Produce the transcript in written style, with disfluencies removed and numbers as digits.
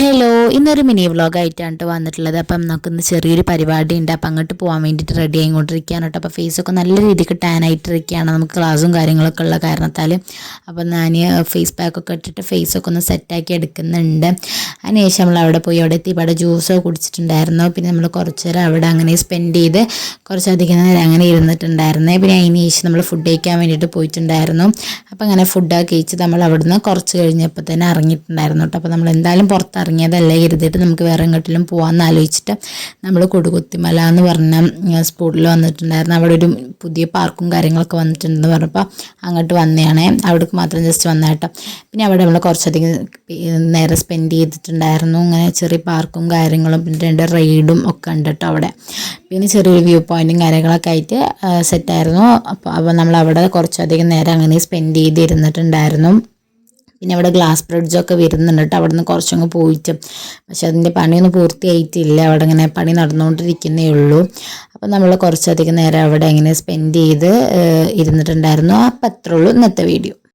Hello, ഇന്നൊരു mini വ്ളോഗായിട്ടാണ് വന്നിട്ടുള്ളത്. അപ്പം നമുക്കിന്ന് ചെറിയൊരു പരിപാടി ഉണ്ട്. അപ്പം അങ്ങോട്ട് പോകാൻ വേണ്ടിയിട്ട് റെഡി ആയിക്കൊണ്ടിരിക്കുകയാണ് കേട്ടോ. അപ്പോൾ ഫേസൊക്കെ നല്ല രീതിക്ക് ടാൻ ആയിട്ടിരിക്കുകയാണ്, നമുക്ക് ക്ലാസ്സും കാര്യങ്ങളൊക്കെ ഉള്ള കാരണത്താൽ. അപ്പം ഞാൻ ഫേസ് പാക്കൊക്കെ ഇട്ടിട്ട് ഫേസൊക്കെ ഒന്ന് സെറ്റാക്കി എടുക്കുന്നുണ്ട്. അതിനുശേഷം നമ്മൾ അവിടെ പോയി അവിടെ എത്തി ഇവിടെ ജ്യൂസൊക്കെ കുടിച്ചിട്ടുണ്ടായിരുന്നു. പിന്നെ നമ്മൾ കുറച്ച് നേരം അവിടെ അങ്ങനെ സ്പെൻഡ് ചെയ്ത് കുറച്ചധികം നേരം അങ്ങനെ ഇരുന്നിട്ടുണ്ടായിരുന്നു. പിന്നെ അതിന് ശേഷം നമ്മൾ ഫുഡ് കഴിക്കാൻ വേണ്ടിയിട്ട് പോയിട്ടുണ്ടായിരുന്നു. അപ്പം അങ്ങനെ ഫുഡൊക്കെ കഴിച്ച് നമ്മൾ അവിടുന്ന് കുറച്ച് കഴിഞ്ഞപ്പോൾ തന്നെ ഇറങ്ങിയിട്ടുണ്ടായിരുന്നു കേട്ടോ. അപ്പോൾ നമ്മൾ എന്തായാലും പുറത്തിറങ്ങിയതല്ലേ കരുതിയിട്ട് നമുക്ക് വേറെ എങ്ങോട്ടിലും പോകാമെന്ന് ആലോചിച്ചിട്ട് നമ്മൾ കൊടുകുത്തിമല എന്ന് പറഞ്ഞ സ്പോട്ടിൽ വന്നിട്ടുണ്ടായിരുന്നു. അവിടെ ഒരു പുതിയ പാർക്കും കാര്യങ്ങളൊക്കെ വന്നിട്ടുണ്ടെന്ന് പറഞ്ഞപ്പോൾ അങ്ങോട്ട് വന്നതാണേ. അവിടേക്ക് മാത്രം ജസ്റ്റ് വന്ന കേട്ടോ. പിന്നെ അവിടെ നമ്മൾ കുറച്ചധികം നേരം സ്പെൻഡ് ചെയ്തിട്ടുണ്ടായിരുന്നു. അങ്ങനെ ചെറിയ പാർക്കും കാര്യങ്ങളും പിന്നെ 2 റൈഡും ഒക്കെ ഉണ്ട് കേട്ടോ അവിടെ. പിന്നെ ചെറിയൊരു വ്യൂ പോയിൻറ്റും കാര്യങ്ങളൊക്കെ ആയിട്ട് സെറ്റായിരുന്നു. അപ്പോൾ നമ്മൾ അവിടെ കുറച്ചധികം നേരം അങ്ങനെ സ്പെൻഡ് ചെയ്തിരുന്നിട്ടുണ്ടായിരുന്നു. പിന്നെ അവിടെ ഗ്ലാസ് ബ്രിഡ്ജൊക്കെ വരുന്നുണ്ട് കേട്ടോ. അവിടെ നിന്ന് കുറച്ചങ്ങ് പോയിട്ട്, പക്ഷെ അതിൻ്റെ പണിയൊന്നും പൂർത്തിയായിട്ടില്ല, അവിടെ ഇങ്ങനെ പണി നടന്നുകൊണ്ടിരിക്കുന്നേ ഉള്ളൂ. അപ്പോൾ നമ്മൾ കുറച്ചധികം നേരം അവിടെ ഇങ്ങനെ സ്പെൻഡ് ചെയ്ത് ഇരുന്നിട്ടുണ്ടായിരുന്നു. അപ്പം അത്രേ ഉള്ളൂ ഇന്നത്തെ വീഡിയോ.